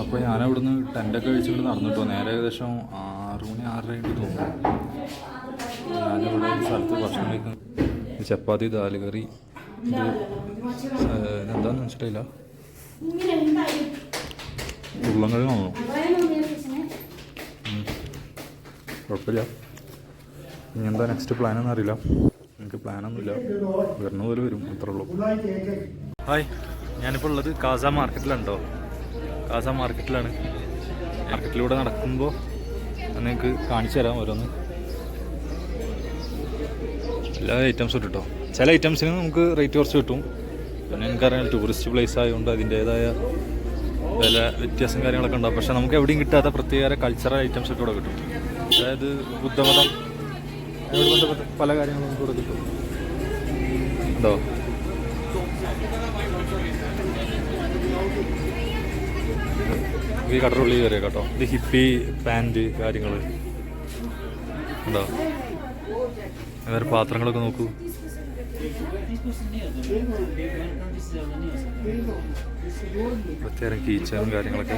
അപ്പോൾ ഞാനവിടുന്ന് ടെൻ്റൊക്കെ കഴിച്ചുകൊണ്ട് നടന്നിട്ടോ നേരെ ഏകദേശം 6 മണി 6:30 കഴിഞ്ഞിട്ട് തോന്നുന്നു. ഞാനിവിടെ ഒരു സ്ഥലത്ത് ഭക്ഷണം കഴിക്കുന്നു. ചപ്പാത്തി ദാൽ കറി ഇത് എന്താണെന്ന് മനസ്സിലായില്ല. ഉരുളൻകിഴങ്ങ് തോന്നുന്നു. കുഴപ്പമില്ല. ഇനി എന്താ നെക്സ്റ്റ് പ്ലാനെന്ന് അറിയില്ല. എനിക്ക് പ്ലാനൊന്നുമില്ല. വരുന്ന പോലെ വരും, അത്രേ ഉള്ളൂ. ഹായ്, ഞാനിപ്പോൾ ഉള്ളത് കാസ മാർക്കറ്റിലുണ്ടോ. കാസ മാർക്കറ്റിലാണ്. മാർക്കറ്റിലൂടെ നടക്കുമ്പോൾ നിങ്ങൾക്ക് കാണിച്ചു തരാം ഓരോന്ന്. എല്ലാ ഐറ്റംസും കിട്ടും കേട്ടോ. ചില ഐറ്റംസിന് നമുക്ക് റേറ്റ് കുറച്ച് കിട്ടും. പിന്നെ എനിക്കറിയാം ടൂറിസ്റ്റ് പ്ലേസ് ആയതുകൊണ്ട് അതിൻ്റേതായ വില വ്യത്യാസം കാര്യങ്ങളൊക്കെ ഉണ്ടാവും. പക്ഷെ നമുക്ക് എവിടെയും കിട്ടാത്ത പ്രത്യേക കൾച്ചറൽ ഐറ്റംസ് ഒക്കെ ഇവിടെ കിട്ടും. അതായത് ബുദ്ധമതം അതിനോട് ബന്ധപ്പെട്ട പല കാര്യങ്ങളും നമുക്ക് ഇവിടെ കിട്ടും. ഉണ്ടോ? ഈ കടറുള്ളിൽ കയറിയ കേട്ടോ. ഇത് ഹിപ്പി പാൻറ് കാര്യങ്ങൾ ഉണ്ടോ. വേറെ പാത്രങ്ങളൊക്കെ നോക്കൂ. പ്രത്യേകം കീച്ചനും കാര്യങ്ങളൊക്കെ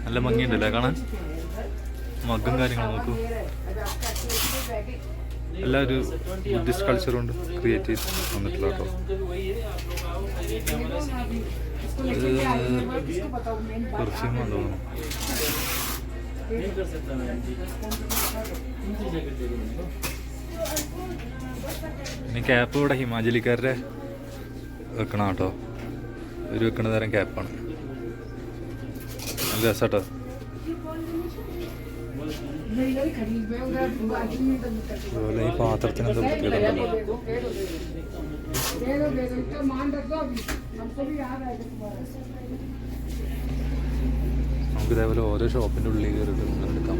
നല്ല ഭംഗിയുണ്ടല്ലേ കാണാൻ. മഗ്ഗും കാര്യങ്ങളും നോക്കൂ. എല്ലാ ഒരു ബുദ്ധിസ്റ്റ് കൾച്ചർ കൊണ്ട് ക്രിയേറ്റ് ചെയ്ത് വന്നിട്ടുള്ള കേട്ടോ. പെർഫ്യൂമാണെന്ന് തോന്നുന്നു. ഇനി ക്യാപ്പ് ഇവിടെ ഹിമാചലിക്കാരുടെ വെക്കണം കേട്ടോ. ഒരു വെക്കണ തരം ക്യാപ്പാണ്. നല്ല രസാട്ടോ. അതുപോലെ ഈ പാത്രത്തിന് എന്താ പ്രത്യേകത ഉണ്ടല്ലോ. നമുക്ക് ഇതേപോലെ ഓരോ ഷോപ്പിൻ്റെ ഉള്ളിൽ കയറിയിട്ട് എടുക്കാം.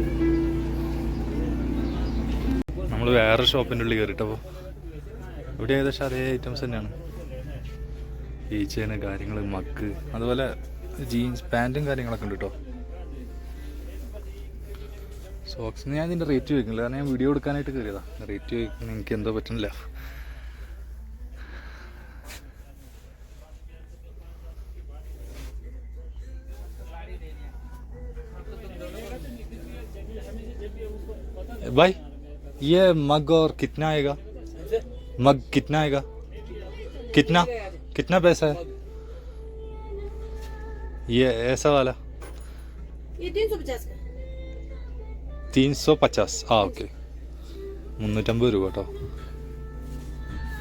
നമ്മൾ വേറെ ഷോപ്പിൻ്റെ ഉള്ളിൽ കയറിയിട്ടപ്പോൾ ഇവിടെ ഏകദേശം അതേ ഐറ്റംസ് തന്നെയാണ്. ഈച്ചേന് കാര്യങ്ങൾ, മഗ്, അതുപോലെ ജീൻസ് പാൻറ്റും കാര്യങ്ങളൊക്കെ ഉണ്ട് കേട്ടോ. സോക്സിന് ഞാൻ ഇതിൻ്റെ റേറ്റ് ചോദിക്കുന്നില്ല, കാരണം ഞാൻ വീഡിയോ എടുക്കാനായിട്ട് കയറിയതാണ്. റേറ്റ് ചോദിക്കുന്ന എനിക്ക് എന്തോ പറ്റുന്നില്ല. भाई ये मग और कितना आएगा? मग कितना आएगा? कितना कितना पैसा है ये ऐसा वाला? ये 350 का. 350. ആ ഓക്കെ. 350 രൂപ കേട്ടോ.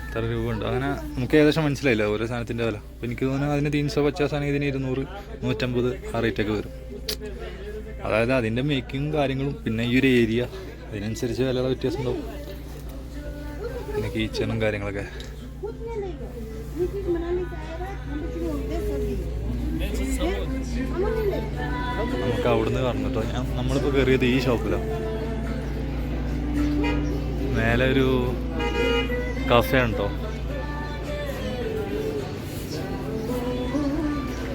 എത്ര രൂപ ഉണ്ട് അങ്ങനെ നമുക്ക് ഏകദേശം മനസ്സിലായില്ല ഓരോ സാധനത്തിൻ്റെ വില. അപ്പോൾ എനിക്ക് തോന്നുന്നു അതിന് 350 ആണെങ്കിൽ ഇതിന് 200, 150 ആ റേറ്റൊക്കെ വരും. അതായത് അതിൻ്റെ മേക്കിങ്ങും കാര്യങ്ങളും പിന്നെ ഈ ഒരു ഏരിയ അതിനനുസരിച്ച് വിലയുടെ വ്യത്യാസം ഉണ്ടാവും. പിന്നെ കിച്ചണും കാര്യങ്ങളൊക്കെ. നമുക്ക് അവിടുന്ന് പറഞ്ഞിട്ടോ. നമ്മളിപ്പോൾ കയറിയത് ഈ ഷോപ്പിലാണ്. മേലെ ഒരു കഫേ ഉണ്ടോ.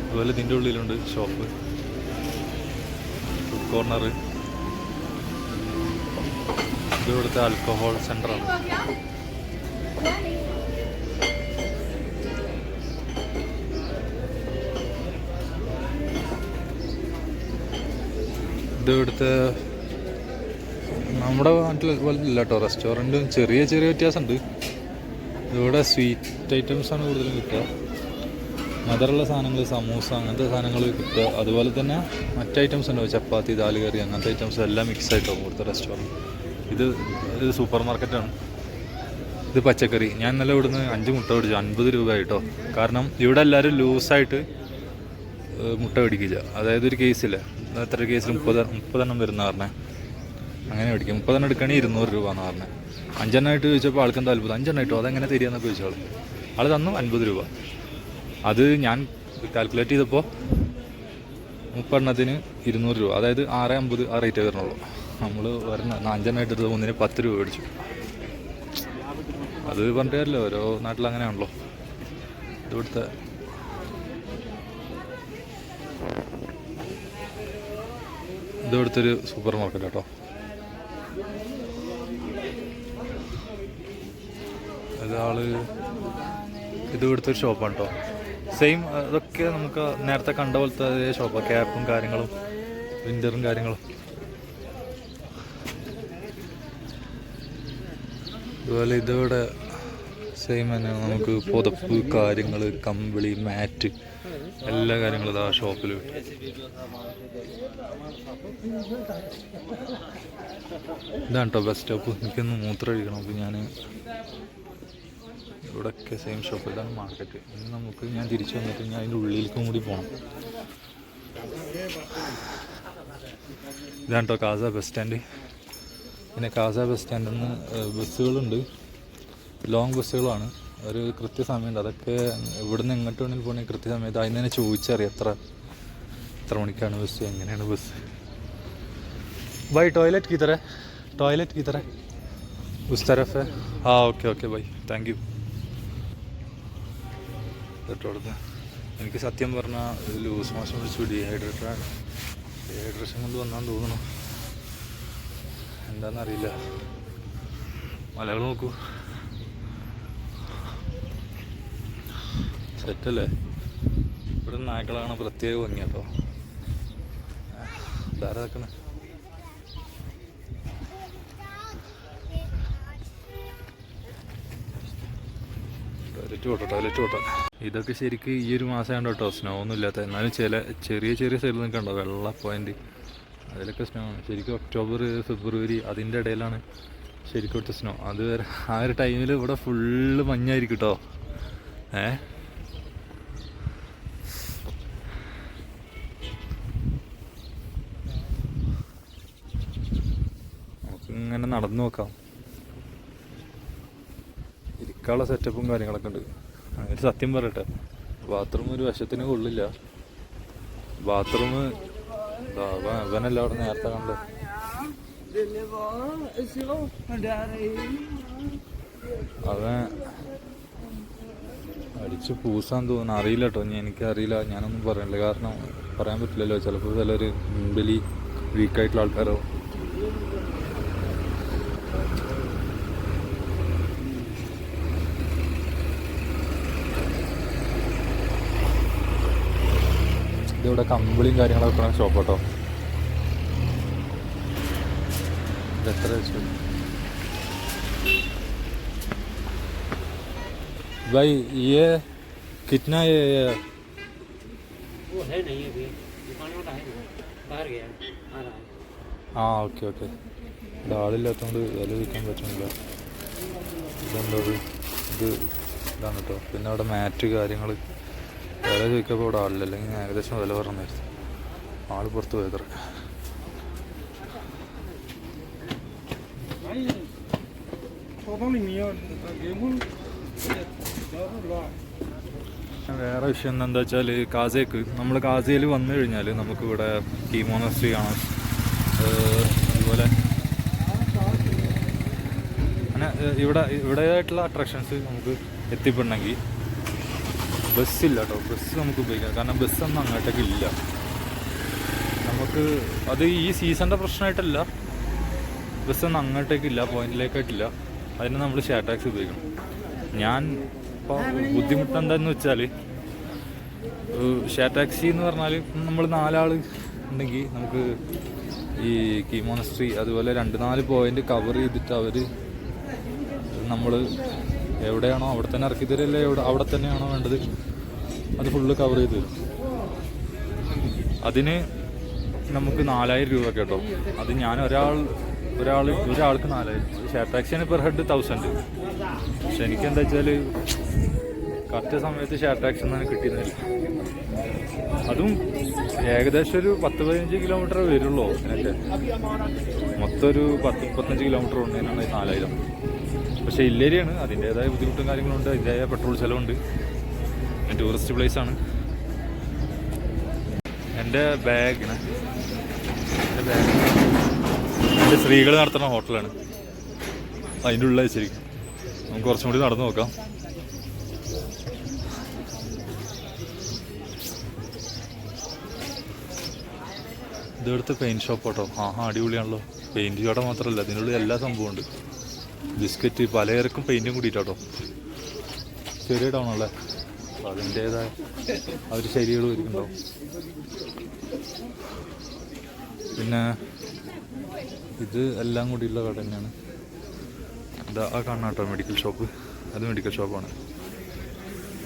അതുപോലെ ഇതിൻ്റെ ഉള്ളിലുണ്ട് ഷോപ്പ്, ഫുഡ് കോർണർ. ഇത് ഇവിടുത്തെ ആൽക്കഹോൾ സെൻ്ററാണ്. ഇത് ഇവിടുത്തെ നമ്മുടെ നാട്ടിൽ പോലെ ഇല്ല കേട്ടോ. റെസ്റ്റോറൻറ്റും ചെറിയ ചെറിയ വ്യത്യാസമുണ്ട്. ഇവിടെ സ്വീറ്റ് ഐറ്റംസാണ് കൂടുതലും കിട്ടുക. മധുരമുള്ള സാധനങ്ങൾ, സമൂസ അങ്ങനത്തെ സാധനങ്ങൾ കിട്ടുക. അതുപോലെ തന്നെ മറ്റ് ഐറ്റംസ് ഉണ്ടാവും, ചപ്പാത്തി, ദാൽ കറി അങ്ങനത്തെ ഐറ്റംസ് എല്ലാം മിക്സ് ആയിട്ടാവും ഇവിടുത്തെ റെസ്റ്റോറൻറ്റ്. ഇത് സൂപ്പർ മാർക്കറ്റാണ്. ഇത് പച്ചക്കറി. ഞാൻ ഇന്നലെ ഇവിടുന്ന് 5 മുട്ട മേടിച്ചു. 50 രൂപ ആയിട്ടോ. കാരണം ഇവിടെ എല്ലാവരും ലൂസായിട്ട് മുട്ട മേടിക്കില്ല. അതായത് ഒരു കേസില്ല, എത്ര കേസിൽ 30 എണ്ണം വരുന്ന പറഞ്ഞേ അങ്ങനെ മേടിക്കും. 30 എണ്ണം എടുക്കുകയാണെങ്കിൽ 200 രൂപ എന്ന് പറഞ്ഞത്. 5 എണ്ണമായിട്ട് ചോദിച്ചപ്പോൾ ആൾക്കും താല്പര്യം. 5 എണ്ണം ഇട്ടോ അതെങ്ങനെ തരികയെന്നൊക്കെ ചോദിച്ചാൽ ആൾ തന്നു 50 രൂപ. അത് ഞാൻ കാൽക്കുലേറ്റ് ചെയ്തപ്പോൾ 30 എണ്ണത്തിന് 200 രൂപ, അതായത് 650 ആ റേറ്റേ വരണുള്ളൂ. നമ്മൾ വരുന്ന 5 എണ്ണമായിട്ട് എടുത്തത് ഒന്നിന് 10 രൂപ മേടിച്ചു. അത് പറഞ്ഞിട്ടല്ലോ ഓരോ നാട്ടിൽ അങ്ങനെയാണല്ലോ. ഇവിടുത്തെ ഒരു സൂപ്പർ മാർക്കറ്റ് കേട്ടോ. ഇത് ഇവിടുത്തെ ഒരു ഷോപ്പാണ് കേട്ടോ. സെയിം അതൊക്കെ നമുക്ക് നേരത്തെ കണ്ട പോലത്തെ അതേ ഷോപ്പാണ്. ക്യാപ്പും കാര്യങ്ങളും വിൻ്ററും കാര്യങ്ങളും. അതുപോലെ ഇതിവിടെ സെയിം തന്നെ നമുക്ക് പുതപ്പ് കാര്യങ്ങൾ, കമ്പിളി, മാറ്റ്, എല്ലാ കാര്യങ്ങളും ഇതാ ഷോപ്പിൽ കിട്ടും. ഇതാണ് കേട്ടോ ബസ് സ്റ്റോപ്പ്. എനിക്കൊന്ന് മൂത്രം ഒഴിക്കണം. അപ്പോൾ ഞാൻ ഇവിടെയൊക്കെ സെയിം ഷോപ്പ്. ഇതാണ് മാർക്കറ്റ്. ഇനി നമുക്ക് ഞാൻ തിരിച്ചു വന്നിട്ട് ഞാൻ അതിൻ്റെ ഉള്ളിലേക്കും കൂടി പോകണം. ഇതാണ് കേട്ടോ കാസ ബസ് സ്റ്റാൻഡ്. പിന്നെ കാസ ബസ് സ്റ്റാൻഡിൽ നിന്ന് ബസ്സുകളുണ്ട്, ലോങ് ബസ്സുകളാണ്. ഒരു കൃത്യസമയമുണ്ട്. അതൊക്കെ ഇവിടുന്ന് എങ്ങോട്ട് വേണമെങ്കിൽ പോകണമെങ്കിൽ കൃത്യസമയത്ത് അതിന് തന്നെ ചോദിച്ചറിയാം എത്ര മണിക്കാണ് ബസ്, എങ്ങനെയാണ് ബസ്. भाई टॉयलेट की तरह उस तरफ है. हाँ ഓക്കെ ബൈ, താങ്ക് യു. കേട്ടോടുത്ത് എനിക്ക് സത്യം പറഞ്ഞാൽ ലൂസ് മോഷൻ പിടിച്ചു ഡീഹൈഡ്രേഷൻ കൊണ്ട് വന്നാന്ന് തോന്നുന്നു. എന്താണെന്നറിയില്ല. മലകൾ നോക്കൂ, സെറ്റല്ലേ. ഇവിടെ നായ്ക്കളാണ് പ്രത്യേക ഭംഗി കേട്ടോ. ധാരാ നിൽക്കണേ. ടോയ്ലറ്റ് പോട്ടെ. ഇതൊക്കെ ശരിക്കും ഈ ഒരു മാസമാണ് കേട്ടോ സ്നോ ഒന്നും ഇല്ലാത്ത. എന്നാലും ചെറിയ സൈഡിൽ നിൽക്കണ്ടോ വെള്ള പോയിന്റ്, അതിലൊക്കെ സ്നോ ആണ്. ശരിക്കും ഒക്ടോബർ ഫെബ്രുവരി അതിൻ്റെ ഇടയിലാണ് ശരിക്കും ഇവിടുത്തെ സ്നോ. അത് ആ ഒരു ടൈമിൽ ഇവിടെ ഫുള്ള് മഞ്ഞായിരിക്കും കേട്ടോ. നമുക്കിങ്ങനെ നടന്നു നോക്കാം. ഇരിക്കാനുള്ള സെറ്റപ്പും കാര്യങ്ങളൊക്കെ ഉണ്ട്. അങ്ങനെ സത്യം പറയട്ടെ, ബാത്റൂം ഒരു വശത്തിന് കൊള്ളില്ല. ബാത്റൂം അവനല്ല അവിടെ നേരത്തെ കണ്ട്. അവൻ അടിച്ച് പൂസാന്ന് തോന്നുന്നു. അറിയില്ല കേട്ടോ, എനിക്കറിയില്ല. ഞാനൊന്നും പറയണില്ല, കാരണം പറയാൻ പറ്റില്ലല്ലോ. ചിലപ്പോൾ ചിലർ മെൻ്റലി വീക്കായിട്ടുള്ള ആൾക്കാരോ. ഇതിവിടെ കമ്പിളിയും കാര്യങ്ങളൊക്കെ വെക്കണ ഷോപ്പ് കേട്ടോ. ഇതെത്ര വെച്ചു भाई? ये कितना ये? वो है नहीं अभी, दुकान वाला है, बाहर गया आ रहा है. ആ ഓക്കെ. ഇവിടെ ആളില്ലാത്തതുകൊണ്ട് വില വിൽക്കാൻ പറ്റുന്നില്ല. ഇതെന്താ ഇതാണ് കേട്ടോ. പിന്നെ അവിടെ മാറ്റ് കാര്യങ്ങൾ വില ചോദിക്കുമ്പോൾ ഇവിടെ ആളില്ല, അല്ലെങ്കിൽ ഏകദേശം വില പറഞ്ഞായിരുന്നു. ആൾ പുറത്ത് പോയത്ര. വേറെ വിഷയം എന്താ വെച്ചാൽ, നമ്മൾ കാസയിൽ വന്നു കഴിഞ്ഞാൽ നമുക്കിവിടെ കീ മോണസ്ട്രി കാണാം. അതുപോലെ അങ്ങനെ ഇവിടെയായിട്ടുള്ള അട്രാക്ഷൻസ് നമുക്ക് എത്തിപ്പെടണമെങ്കിൽ ബസ്സില്ല കേട്ടോ. ബസ് നമുക്ക് ഉപയോഗിക്കാം, കാരണം ബസ്സൊന്നും അങ്ങോട്ടേക്ക് ഇല്ല. നമുക്ക് അത് ഈ സീസണിൻ്റെ പ്രശ്നമായിട്ടല്ല, ബസ്സൊന്നും അങ്ങോട്ടേക്കില്ല, പോയിന്റിലേക്കായിട്ടില്ല. അതിന് നമ്മൾ ഷെയർ ടാക്സി ഉപയോഗിക്കണം. ഞാൻ ഇപ്പോൾ ബുദ്ധിമുട്ട് എന്താണെന്ന് വെച്ചാൽ, ഷെയർ ടാക്സി എന്ന് പറഞ്ഞാൽ നമ്മൾ 4 ആൾ ഉണ്ടെങ്കിൽ നമുക്ക് ഈ കീ മോണസ്ട്രി അതുപോലെ 2-4 പോയിന്റ് കവർ ചെയ്തിട്ട് അവർ നമ്മൾ എവിടെയാണോ അവിടെ തന്നെ ഇറക്കി തരില്ലേ, അവിടെ തന്നെയാണോ വേണ്ടത് അത് ഫുള്ള് കവർ ചെയ്ത് തരും. അതിന് നമുക്ക് 4000 രൂപ കേട്ടോ. അത് ഞാൻ ഒരാൾക്ക് 4000. ഷെയർ ടാക്സിയാണ് പെർ ഹെഡ് 1000. പക്ഷെ എനിക്കെന്താ വെച്ചാൽ കറക്റ്റ് സമയത്ത് ഷെയർ ടാക്സി ഒന്നും കിട്ടിയിരുന്നില്ല. അതും ഏകദേശം ഒരു 10-15 കിലോമീറ്റർ വരുള്ളൂ. അതിനൊക്കെ മൊത്തം ഒരു 10-15 കിലോമീറ്റർ ഉണ്ടതിനാണ് 4000. പക്ഷേ ഹില്ലേരിയാണ്, അതിൻ്റേതായ ബുദ്ധിമുട്ടും കാര്യങ്ങളുണ്ട്, അതിൻ്റെതായ പെട്രോൾ ചിലവുണ്ട്. ടൂറിസ്റ്റ് പ്ലേസാണ്. എൻ്റെ ബാഗ് സ്ത്രീകൾ നടത്തുന്ന ഹോട്ടലാണ്, അതിൻ്റെ ഉള്ളിൽ വെച്ചിരിക്കും. നമുക്ക് കുറച്ചും കൂടി നടന്നു നോക്കാം. ഇതെടുത്ത് പെയിൻറ്റ് ഷോപ്പ് കേട്ടോ. അടിപൊളിയാണല്ലോ. പെയിൻറ്റ് കട മാത്രമല്ല, അതിനുള്ളിൽ എല്ലാ സംഭവം ഉണ്ട്. ബിസ്ക്കറ്റ് പലചരക്കും പെയിൻറ്റും കൂടിയിട്ടോ. ചെറിയ ടൗണല്ലേ, അപ്പോൾ അതിൻ്റേതായ ആ ഒരു ശൈലികൾ ഒരുക്കുന്നുണ്ടാവും. പിന്നെ ഇത് എല്ലാം കൂടിയുള്ള കട തന്നെയാണ്. ഇതാ ആ കാണാം കേട്ടോ മെഡിക്കൽ ഷോപ്പ്, അത് മെഡിക്കൽ ഷോപ്പാണ്.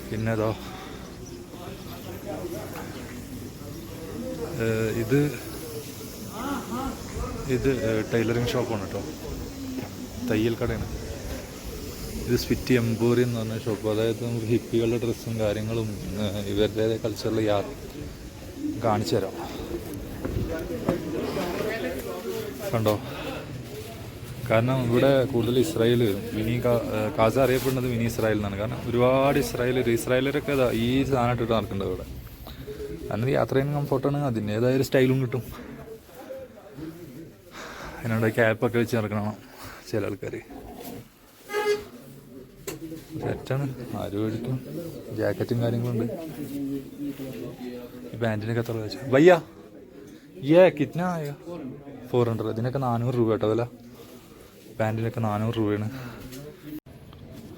പിന്നെ അതോ ഇത് ടൈലറിങ് ഷോപ്പാണ് കേട്ടോ, തയ്യൽ കടയാണ്. ഇത് സ്വിറ്റി എംപോറിയം എന്ന് പറഞ്ഞ ഷോപ്പ്. അതായത് നമുക്ക് ഹിപ്പികളുടെ ഡ്രസ്സും കാര്യങ്ങളും ഇവരുടേതായ കൾച്ചറിൽ കാണിച്ചു തരാം. കണ്ടോ, കാരണം ഇവിടെ കൂടുതൽ ഇസ്രായേൽ മിനി കാസ അറിയപ്പെടുന്നത് മിനി ഇസ്രായേൽ എന്നാണ്. കാരണം ഒരുപാട് ഇസ്രായേലരൊക്കെ ഈ സാധനം ഇട്ടിട്ട് നടക്കേണ്ടത് ഇവിടെ. കാരണം യാത്ര ചെയ്യുന്ന കംഫോർട്ടാണ്, അതിൻ്റേതായ ഒരു സ്റ്റൈലും കിട്ടും. അതിനോട് ക്യാപ്പൊക്കെ വെച്ച് നടക്കണം ചില ആൾക്കാർ. സെറ്റാണ്, ആര് മേടിക്കും. ജാക്കറ്റും കാര്യങ്ങളുണ്ട്. ഈ പാൻറ്റിനൊക്കെ എത്ര വെച്ചാൽ ഭയ്യ കിറ്റ്ന 400. ഇതിനൊക്കെ 400 രൂപ കേട്ടോ വില. പാൻറ്റിനൊക്കെ 400 രൂപയാണ്.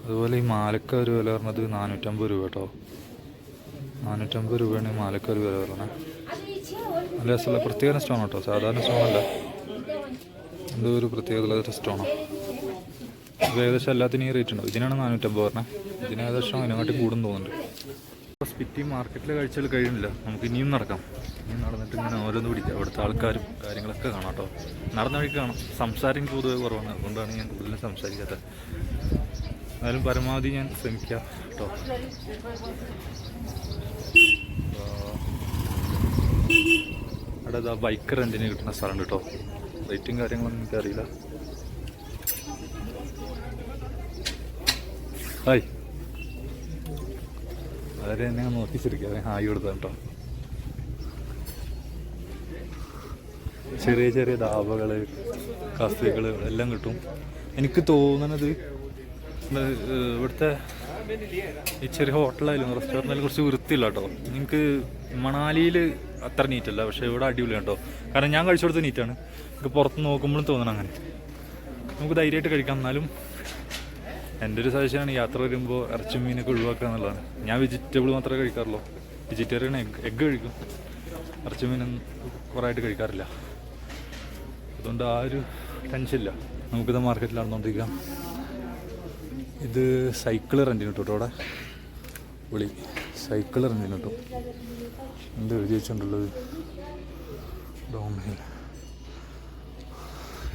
അതുപോലെ ഈ മാലക്ക ഒരു വില പറഞ്ഞത് 450 രൂപ കേട്ടോ. 450 രൂപയാണ് ഈ മാലക്ക ഒരു വില പറഞ്ഞത്. നല്ല രസമുള്ള പ്രത്യേക സ്റ്റോൺ കേട്ടോ, സാധാരണ സ്റ്റോണല്ല, എന്തോ ഒരു പ്രത്യേകതയുള്ള സ്റ്റോണാണ്. ഇത് ഏകദേശം എല്ലാത്തിനും ഈ റേറ്റ് ഉണ്ടാവും. ഇതിനാണ് 450 പറഞ്ഞത്. ഇതിന് ഏകദേശം അതിനെക്കാട്ടി കൂടും തോന്നുന്നുണ്ട്. സ്പിറ്റി മാർക്കറ്റിലെ കാഴ്ചകൾ കഴിയുന്നില്ല, നമുക്ക് ഇനിയും നടക്കാം. ഇനിയും നടന്നിട്ട് ഇങ്ങനെ ഓരോന്ന് പിടിക്കാം. ഇവിടുത്തെ ആൾക്കാരും കാര്യങ്ങളൊക്കെ കാണാം കേട്ടോ. നടന്ന വഴിക്ക് കാണാം. സംസാരം പൊതുവെ കുറവാണ്, അതുകൊണ്ടാണ് ഞാൻ കൂടുതലും സംസാരിക്കാത്തത്. എന്നാലും പരമാവധി ഞാൻ ശ്രമിക്കാം കേട്ടോ. അവിടെ ഇതാ ബൈക്ക് റെൻറ്റിന് കിട്ടുന്ന സ്ഥലമുണ്ട് കേട്ടോ. റേറ്റും കാര്യങ്ങളൊന്നും എനിക്കറിയില്ല. ഹായ്, വളരെ എന്നെ നോക്കി ചിരിക്കാതെ ഹായ് കൊടുത്ത കേട്ടോ. ചെറിയ ചെറിയ ധാബകൾ, കഫേകൾ എല്ലാം കിട്ടും. എനിക്ക് തോന്നുന്നത് ഇവിടുത്തെ ഈ ചെറിയ ഹോട്ടലായാലും റെസ്റ്റോറൻറ്റായാലും കുറച്ച് വൃത്തിയില്ല കേട്ടോ. നിങ്ങൾക്ക് മണാലിയിൽ അത്ര നീറ്റല്ല, പക്ഷേ ഇവിടെ അടിപൊളിയാണ് കേട്ടോ. കാരണം ഞാൻ കഴിച്ചു കൊടുത്ത നീറ്റാണ്. എനിക്ക് പുറത്ത് നോക്കുമ്പോഴും തോന്നണം അങ്ങനെ. നമുക്ക് ധൈര്യമായിട്ട് കഴിക്കാം. എന്നാലും എൻ്റെ ഒരു സജഷനാണ് യാത്ര വരുമ്പോൾ ഇറച്ചി മീനൊക്കെ ഒഴിവാക്കുക എന്നുള്ളതാണ്. ഞാൻ വെജിറ്റബിൾ മാത്രമേ കഴിക്കാറുള്ളൂ. വെജിറ്റേറിയൻ എഗ്ഗ് കഴിക്കും, ഇറച്ചി മീനൊന്നും കുറേ ആയിട്ട് കഴിക്കാറില്ല. അതുകൊണ്ട് ആ ഒരു ടെൻഷനില്ല. നമുക്കിത് മാർക്കറ്റിൽ നടന്നുകൊണ്ടിരിക്കാം. ഇത് സൈക്കിൾ റെൻറ്റിന് കിട്ടും കേട്ടോ. അവിടെ വിളി സൈക്കിൾ റെൻറ്റിന് കിട്ടും. എന്ത് എഴുതി വെച്ചിട്ടുള്ളത് ഡോമിൽ.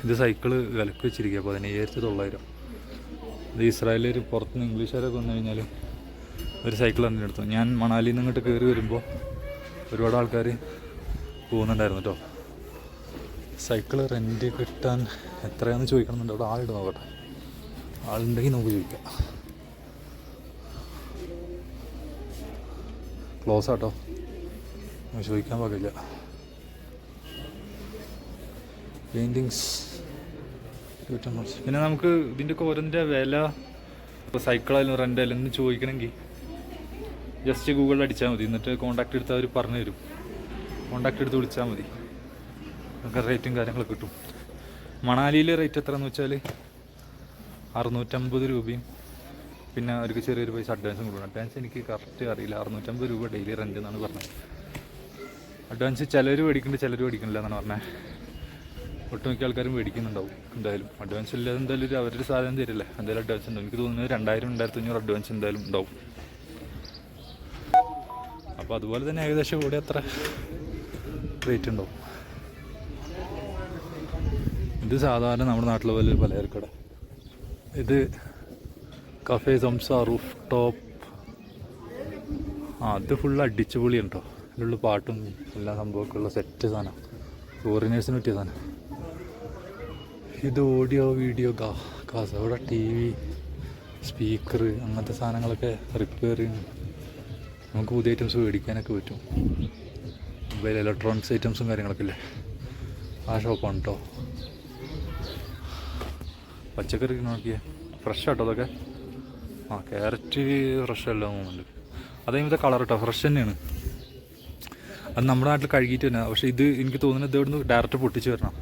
ഇത് സൈക്കിള് വിലക്ക് വെച്ചിരിക്കുക 15,900. ഇത് ഇസ്രായേലിൽ പുറത്തുനിന്ന് ഇംഗ്ലീഷുകാരൊക്കെ വന്നു കഴിഞ്ഞാൽ ഒരു സൈക്കിൾ റെൻറ്റിന് എടുത്തു. ഞാൻ മണാലിയിൽ നിന്ന് ഇങ്ങോട്ട് കയറി വരുമ്പോൾ ഒരുപാട് ആൾക്കാർ പോകുന്നുണ്ടായിരുന്നു കേട്ടോ. സൈക്കിൾ റെൻറ്റ് കിട്ടാൻ എത്രയാണെന്ന് ചോദിക്കണമെന്നുണ്ട്. അവിടെ ആളുണ്ട്, നോക്കട്ടെ. ആളുണ്ടെങ്കിൽ നമുക്ക് ചോദിക്കാം. ക്ലോസ് ആട്ടോ, ചോദിക്കാൻ പാടില്ല. പെയിൻറ്റിങ്സ്. പിന്നെ നമുക്ക് ഇതിൻ്റെയൊക്കെ ഓരോന്നിൻ്റെ വില, ഇപ്പോൾ സൈക്കിളായാലും റെൻ്റായാലും എന്ന് ചോദിക്കണമെങ്കിൽ ജസ്റ്റ് ഗൂഗിളിൽ അടിച്ചാൽ മതി. എന്നിട്ട് കോൺടാക്ട് എടുത്താൽ അവർ പറഞ്ഞു തരും. കോൺടാക്ട് എടുത്ത് വിളിച്ചാൽ മതി, നമുക്ക് റേറ്റും കാര്യങ്ങളൊക്കെ കിട്ടും. മണാലിയിലെ റേറ്റ് എത്രയെന്ന് വെച്ചാൽ 650 രൂപയും പിന്നെ അവർക്ക് ചെറിയൊരു പൈസ അഡ്വാൻസും കൊടുക്കണം. അഡ്വാൻസ് എനിക്ക് കറക്റ്റ് അറിയില്ല. 650 രൂപ ഡെയിലി റെൻ്റ് എന്നാണ് പറഞ്ഞത്. അഡ്വാൻസ് ചിലർ മേടിക്കുന്നുണ്ട്, ചിലർ മേടിക്കുന്നില്ല എന്നാണ് പറഞ്ഞത്. ഒട്ടുമിക്ക ആൾക്കാരും മേടിക്കുന്നുണ്ടാവും എന്തായാലും. അഡ്വാൻസ് ഇല്ലാതെ എന്തായാലും അവരുടെ സാധനം തരില്ലേ, എന്തായാലും അഡ്വാൻസ് ഉണ്ടാവും. എനിക്ക് തോന്നുന്നത് 2000-2500 അഡ്വാൻസ് എന്തായാലും ഉണ്ടാവും. അപ്പോൾ അതുപോലെ തന്നെ ഏകദേശം ഇവിടെ അത്ര റേറ്റ് ഉണ്ടാവും. ഇത് സാധാരണ നമ്മുടെ നാട്ടിലെ പോലെ ഒരു പലചരക്കട. ഇത് കഫേ സംസ റൂഫ് ടോപ്പ്. അത് ഫുള്ള് അടിച്ചുപൊളിയാണ് കേട്ടോ. അതിലുള്ള പാട്ടും എല്ലാ സംഭവമൊക്കെ ഉള്ള സെറ്റ് സാധനം, ഫോറിനേഴ്സിന് പറ്റിയ സാധനം. ഇത് ഓഡിയോ വീഡിയോ കാസ്. അവിടെ TV, സ്പീക്കർ, അങ്ങനത്തെ സാധനങ്ങളൊക്കെ റിപ്പയറിങ്. നമുക്ക് പുതിയ ഐറ്റംസ് മേടിക്കാനൊക്കെ പറ്റും. മൊബൈൽ ഇലക്ട്രോണിക്സ് ഐറ്റംസും കാര്യങ്ങളൊക്കെ ഇല്ലേ, ആ ഷോപ്പാണ് കേട്ടോ. പച്ചക്കറി നോക്കിയേ, ഫ്രഷ് ആട്ടോ അതൊക്കെ. ക്യാരറ്റ് ഫ്രഷ് എല്ലാം തോന്നുന്നുണ്ട്. അതേപോലത്തെ കളർ കേട്ടോ, ഫ്രഷ് തന്നെയാണ്. അത് നമ്മുടെ നാട്ടിൽ കഴുകിയിട്ട് തന്നെ. പക്ഷേ ഇത് എനിക്ക് തോന്നുന്നത് ഇവിടുന്ന് ഡയറക്റ്റ് പൊട്ടിച്ച് വരണം,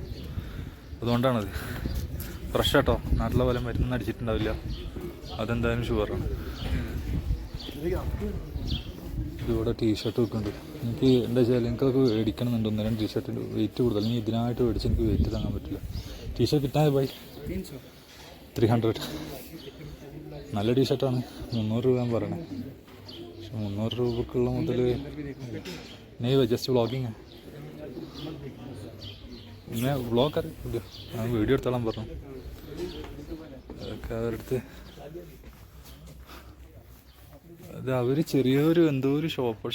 അതുകൊണ്ടാണത്. ഫ്രഷ് ആട്ടോ, നാട്ടിലെ പോലെ മരുന്നൊന്നും അടിച്ചിട്ടുണ്ടാവില്ല, അതെന്തായാലും ഷുവറാണ്. ഇവിടെ ടീഷർട്ട് വെക്കുന്നുണ്ട്. എനിക്ക് എന്താ വെച്ചാൽ എനിക്കതൊക്കെ മേടിക്കണമെന്നുണ്ട്. 1-2 ടീഷർട്ട് വെയിറ്റ് കൂടുതൽ. ഇനി ഇതിനായിട്ട് മേടിച്ച് എനിക്ക് വെയിറ്റ് താങ്ങാൻ പറ്റില്ല. ടീഷർട്ട് കിട്ടാൻ ബൈ 300. നല്ല ടീഷർട്ടാണ്. 300 രൂപ ഞാൻ പറയണേ. പക്ഷെ 300 രൂപക്കുള്ള മുതൽ നെയ്വ് ജസ്റ്റ് വ്ളോഗിങ്. ഇങ്ങനെ വ്ളോഗ് അറിയില്ല, ഞാൻ വീഡിയോ എടുത്തോളാൻ പറഞ്ഞു. അതൊക്കെ അവരടുത്ത് അത് അവർ ചെറിയൊരു എന്തോ ഒരു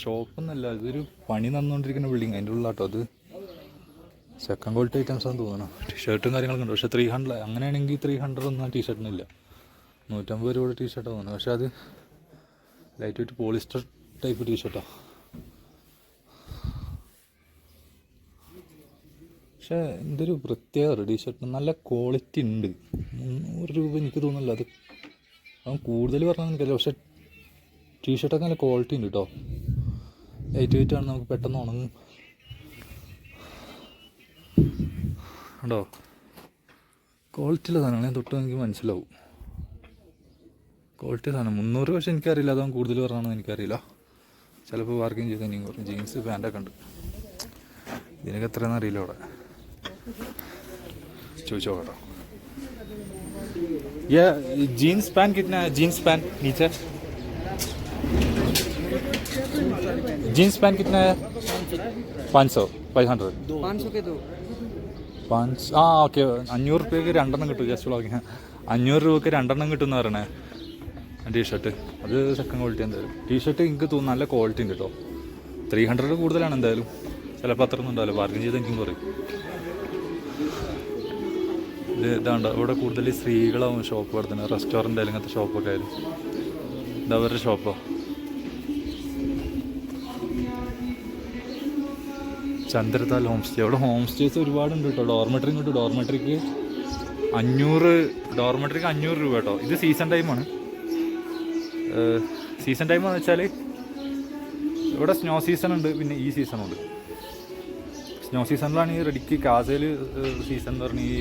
ഷോപ്പൊന്നല്ല, അതൊരു പണി നടന്നുകൊണ്ടിരിക്കുന്ന ബിൽഡിങ്. അതിൻ്റെ ഉള്ളാട്ടോ അത്. സെക്കൻഡ് ക്വാളിറ്റി ഐറ്റംസ് ആണെന്ന് തോന്നുന്നു. ടീഷർട്ടും കാര്യങ്ങളൊക്കെ ഉണ്ട്. പക്ഷേ 300 അങ്ങനെയാണെങ്കിൽ 300 ഒന്നും ആ ടീഷർട്ടിനില്ല. 150 രൂപയുടെ ടീഷർട്ടാണ് തോന്നുന്നത്. പക്ഷേ അത് ലൈറ്റ് വെയിറ്റ് പോളിസ്റ്റർ ടൈപ്പ് ടീഷർട്ടാണ്. പക്ഷേ എന്തൊരു പ്രത്യേക ടീഷർട്ട്, നല്ല ക്വാളിറ്റി ഉണ്ട്. 300 രൂപ എനിക്ക് തോന്നുന്നില്ല. അത് അവൻ കൂടുതൽ പറഞ്ഞാൽ എനിക്കറിയില്ല. പക്ഷേ ടീഷർട്ടൊക്കെ നല്ല ക്വാളിറ്റി ഉണ്ട് കേട്ടോ. ലൈറ്റ് വെയിറ്റ് ആണ്, നമുക്ക് പെട്ടെന്ന് ഉണങ്ങും. ഉണ്ടോ ക്വാളിറ്റിയുള്ള സാധനമാണ്. ഞാൻ തൊട്ട് എനിക്ക് മനസ്സിലാവും ക്വാളിറ്റി സാധനം. 300 പക്ഷേ എനിക്കറിയില്ല, അതവൻ കൂടുതൽ പറഞ്ഞാണെന്ന് എനിക്കറിയില്ല. ചിലപ്പോൾ വർക്കിംഗ് ചെയ്ത് ഇനിയും കുറഞ്ഞു. ജീൻസ് പാൻറ്റൊക്കെ ഉണ്ട്. ഇതിനൊക്കെ എത്രയാണെന്ന് അറിയില്ല. അവിടെ ചോദിച്ചോ കേട്ടോ. ജീൻസ് പാൻറ്റ് കിतना है? जीन्स पैंट नीचे जीन्स पैंट कितना है? 500 500 के दो 5 ആ ഓക്കെ. 500 രൂപയ്ക്ക് 2 എണ്ണം കിട്ടും. ജസ്റ്റ് വ്ളോഗിങ് 500 രൂപയ്ക്ക് 2 എണ്ണം കിട്ടുമെന്ന് പറയണേ ടീഷർട്ട്. അത് സെക്കൻഡ് ക്വാളിറ്റി എന്തായാലും. ടീഷർട്ട് എനിക്ക് തോന്നുന്നു നല്ല ക്വാളിറ്റി ഉണ്ട് കേട്ടോ. 300 കൂടുതലാണ് എന്തായാലും. ചിലപ്പോൾ അത്രയൊന്നും ഉണ്ടാവില്ല. ബാർഗിൻ ചെയ്ത് എനിക്കും പറയും. ഇതാണ്ട് ഇവിടെ കൂടുതൽ സ്ത്രീകളാവും ഷോപ്പ് നടത്തുന്നത്. റെസ്റ്റോറൻ്റ് ആയാലും അങ്ങനത്തെ ഷോപ്പൊക്കെ ആയാലും. ഇതാ അവരുടെ ഷോപ്പോ. Chandratal home stay. അവിടെ ഹോം സ്റ്റേസ് ഒരുപാടുണ്ട് കേട്ടോ. ഡോർമെട്രി ഉണ്ട്. ഡോർമെട്രിക്ക് 500 രൂപ കേട്ടോ. ഇത് സീസൺ ടൈമാണ്. സീസൺ ടൈം എന്ന് വെച്ചാൽ ഇവിടെ സ്നോ സീസൺ ഉണ്ട്, പിന്നെ ഈ സീസണുണ്ട്. സ്നോ സീസണിലാണ് ഈ റെഡിക്ക് കാസയിൽ സീസൺ എന്ന് പറഞ്ഞ് ഈ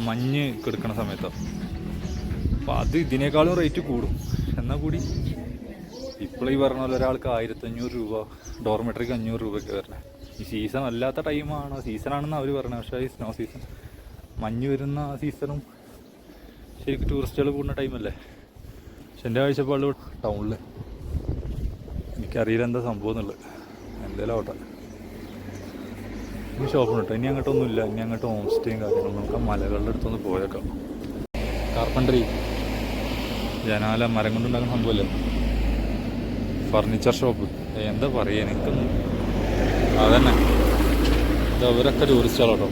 മഞ്ഞ് കിടക്കുന്ന സമയത്താണ്. അപ്പോൾ അത് ഇതിനേക്കാളും റേറ്റ് കൂടും. എന്നാൽ കൂടി ഇപ്പോൾ ഈ പറഞ്ഞ പോലെ ഒരാൾക്ക് 1500 രൂപ, ഡോർമെട്രിക്ക് 500 രൂപയ്ക്ക് വരണേ. ഈ സീസൺ അല്ലാത്ത ടൈമാണ്. സീസണാണെന്ന് അവർ പറഞ്ഞത്. പക്ഷേ ഈ സ്നോ സീസൺ മഞ്ഞ് വരുന്ന സീസണും ശരിക്കും ടൂറിസ്റ്റുകൾ കൂടുന്ന ടൈമല്ലേ. പക്ഷെ എൻ്റെ കാഴ്ചപ്പാടിൽ ടൗണിൽ എനിക്കറിയില്ല എന്താ സംഭവം എന്നുള്ളത്. എന്തായാലും ആവട്ടെ. ഈ ഷോപ്പുണ്ട് കേട്ടോ. ഇനി അങ്ങോട്ടൊന്നുമില്ല. ഇനി അങ്ങോട്ട് ഹോം സ്റ്റേയും കാര്യങ്ങളും. നമുക്ക് ആ മലകളുടെ അടുത്തൊന്ന് പോയേക്കാം. കാർപ്പൻട്രി, ജനാല, മരം കൊണ്ടുണ്ടാക്കുന്ന സംഭവമല്ലേ. Furniture shop. എന്താ പറയുക, എനിക്കൊന്നും അതന്നെ. ഇത് അവരൊക്കെ ടൂറിസ്റ്റുകളാട്ടോ.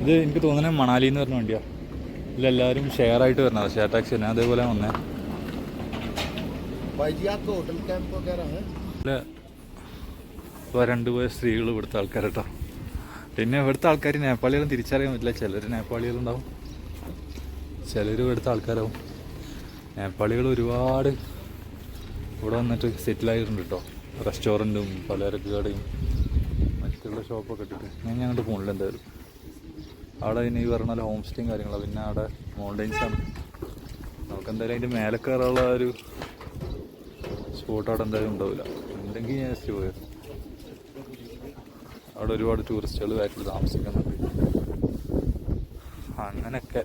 ഇത് എനിക്ക് തോന്നുന്നത് മണാലി എന്ന് പറഞ്ഞ വണ്ടിയാണ്. ഇതിലെല്ലാവരും ഷെയർ ആയിട്ട് വരണത്. ഷെയർ ടാക്സി തന്നെ. അതേപോലെ വന്നേ വരണ്ടു പോയ സ്ത്രീകൾ ഇവിടുത്തെ ആൾക്കാരട്ടോ. പിന്നെ ഇവിടുത്തെ ആൾക്കാർ നേപ്പാളികളും തിരിച്ചറിയാൻ പറ്റില്ല. ചിലർ നേപ്പാളികളുണ്ടാവും, ചിലർ ഇവിടുത്തെ ആൾക്കാരാവും. നേപ്പാളികൾ ഒരുപാട് ഇവിടെ വന്നിട്ട് സെറ്റിലായിട്ടുണ്ട് കേട്ടോ. റെസ്റ്റോറൻറ്റും പലചരക്ക് കടയും മറ്റുള്ള ഷോപ്പൊക്കെ ഇട്ടിട്ട്. ഞാൻ അങ്ങോട്ട് പോകണില്ല എന്തായാലും. അവിടെ പിന്നെ ഈ പറഞ്ഞ പോലെ ഹോം സ്റ്റേയും കാര്യങ്ങളാണ്. പിന്നെ അവിടെ മൗണ്ടൈൻസാണ്. നമുക്ക് എന്തായാലും അതിൻ്റെ മേലെ കയറാനുള്ള ഒരു സ്പോട്ട് അവിടെ എന്തായാലും ഉണ്ടാവില്ല. ഉണ്ടെങ്കിൽ ഞാൻ ജസ്റ്റ് പോയത്. അവിടെ ഒരുപാട് ടൂറിസ്റ്റുകൾ ബാക്കിൽ താമസിക്കുന്നുണ്ട്. അങ്ങനെയൊക്കെ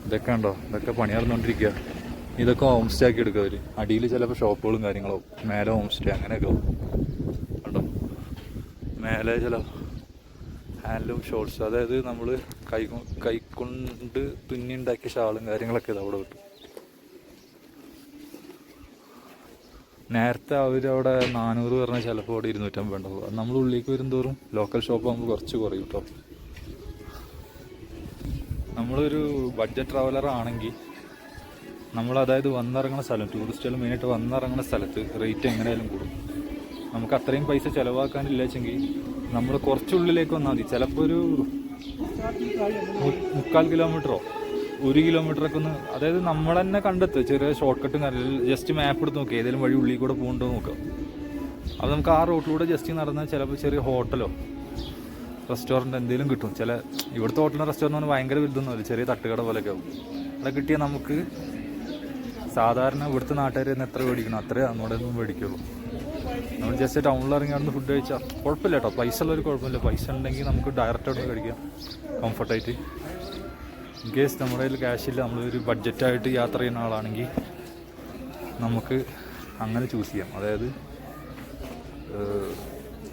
ഇതൊക്കെ ഉണ്ടോ. ഇതൊക്കെ പണി നടന്നുകൊണ്ടിരിക്കുക. ഇതൊക്കെ ഹോം സ്റ്റേ ആക്കി എടുക്കുക അവർ. അടിയിൽ ചിലപ്പോൾ ഷോപ്പുകളും കാര്യങ്ങളും, മേലെ ഹോം സ്റ്റേ അങ്ങനെയൊക്കെ ഉണ്ടോ. മേലെ ചില ഹാൻഡ്ലൂം ഷോൾസ്, അതായത് നമ്മൾ കൈക്കൊണ്ട് തുന്നി ഉണ്ടാക്കിയ ഷാളും കാര്യങ്ങളൊക്കെ ഇത് അവിടെ കിട്ടും. നേരത്തെ അവരവിടെ 400 പറഞ്ഞാൽ ചിലപ്പോൾ അവിടെ 250 ഉണ്ടാവും. അത് നമ്മൾ ഉള്ളിലേക്ക് വരുന്തോറും ലോക്കൽ ഷോപ്പ് ആകുമ്പോൾ കുറച്ച് കുറയും കേട്ടോ. നമ്മളൊരു ബഡ്ജറ്റ് ട്രാവലർ ആണെങ്കിൽ നമ്മൾ അതായത് വന്നിറങ്ങുന്ന സ്ഥലം, ടൂറിസ്റ്റുകൾ മെയിനായിട്ട് വന്നിറങ്ങുന്ന സ്ഥലത്ത് റേറ്റ് എങ്ങനെയായാലും കൂടും. നമുക്ക് അത്രയും പൈസ ചിലവാക്കാനില്ല വെച്ചെങ്കിൽ നമ്മൾ കുറച്ചുള്ളിലേക്ക് വന്നാൽ മതി. ചിലപ്പോൾ ഒരു 3/4 കിലോമീറ്ററോ 1 കിലോമീറ്ററൊക്കെ ഒന്ന്, അതായത് നമ്മൾ തന്നെ കണ്ടെത്തുക. ചെറിയ ഷോർട്ട് കട്ടും കാര്യമില്ല. ജസ്റ്റ് മാപ്പ് എടുത്ത് നോക്കുക, ഏതെങ്കിലും വഴി ഉള്ളിൽ കൂടെ പോകുന്നുണ്ടോ നോക്കുക. അത് നമുക്ക് ആ റോട്ടിലൂടെ ജസ്റ്റ് നടന്നാൽ ചിലപ്പോൾ ചെറിയ ഹോട്ടലോ റെസ്റ്റോറൻറ്റ് എന്തെങ്കിലും കിട്ടും. ചില ഇവിടുത്തെ ഹോട്ടലിൻ്റെ റെസ്റ്റോറൻറ്റ് ഭയങ്കര വലുതൊന്നുമല്ല, ചെറിയ തട്ടുകട പോലെയൊക്കെ ആവും. അവിടെ കിട്ടിയാൽ നമുക്ക് സാധാരണ ഇവിടുത്തെ നാട്ടുകാർ തന്നെ എത്ര മേടിക്കണം അത്രേ നമ്മുടെ ഒന്നും മേടിക്കുള്ളൂ. നമ്മൾ ജസ്റ്റ് ടൗണിൽ ഇറങ്ങി അവിടെ ഫുഡ് കഴിച്ചാൽ കുഴപ്പമില്ല കേട്ടോ. പൈസ ഉള്ളൊരു കുഴപ്പമില്ല. പൈസ ഉണ്ടെങ്കിൽ നമുക്ക് ഡയറക്റ്റ് അവിടെ കഴിക്കാം കംഫർട്ടായിട്ട്. ഇൻ കേസ് നമ്മുടെ കയ്യിൽ ക്യാഷില്ല, നമ്മളൊരു ബഡ്ജറ്റായിട്ട് യാത്ര ചെയ്യുന്ന ആളാണെങ്കിൽ നമുക്ക് അങ്ങനെ ചൂസ് ചെയ്യാം. അതായത്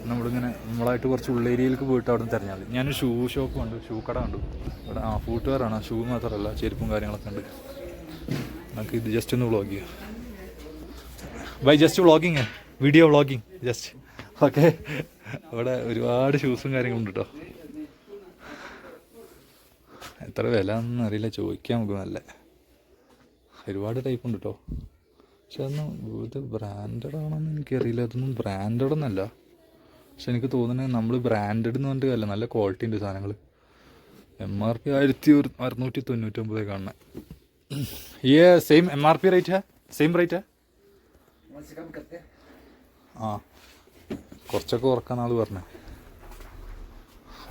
നമ്മളിങ്ങനെ നമ്മളായിട്ട് കുറച്ച് ഉള്ളേരിയയിലേക്ക് പോയിട്ട് അവിടെ നിന്ന് തിരഞ്ഞാൽ മതി. ഞാനൊരു ഷൂ ഷോപ്പ് കണ്ടു, ഷൂ കട കണ്ടു ഇവിടെ. ഫുട്വെയറാണ്, ഷൂ മാത്രമല്ല ചെരുപ്പും കാര്യങ്ങളൊക്കെ ഉണ്ട്. നമുക്ക് ഇത് ജസ്റ്റ് ഒന്ന് വ്ളോഗ് ചെയ്യാം. By just vlogging, video vlogging just. Okay, അവിടെ ഒരുപാട് ഷൂസും കാര്യങ്ങളുണ്ട് കേട്ടോ. എത്ര വില ഒന്നും അറിയില്ല, ചോദിക്കാൻ നമുക്ക് നല്ല. ഒരുപാട് ടൈപ്പ് ഉണ്ട് കേട്ടോ. പക്ഷെ അതൊന്നും ഇത് ബ്രാൻഡഡ് ആണെന്ന് എനിക്കറിയില്ല. അതൊന്നും ബ്രാൻഡഡ് ഒന്നല്ല. പക്ഷെ എനിക്ക് തോന്നുന്നത് നമ്മൾ ബ്രാൻഡഡ് എന്ന് പറഞ്ഞിട്ട് അല്ല, നല്ല ക്വാളിറ്റി ഉണ്ട് സാധനങ്ങൾ. MRP 1699 കാണുന്നത്. ये सेम MRP रेट है, सेम रेट है? ആ കുറച്ചൊക്കെ കുറക്കാൻ ആൾ പറഞ്ഞേ.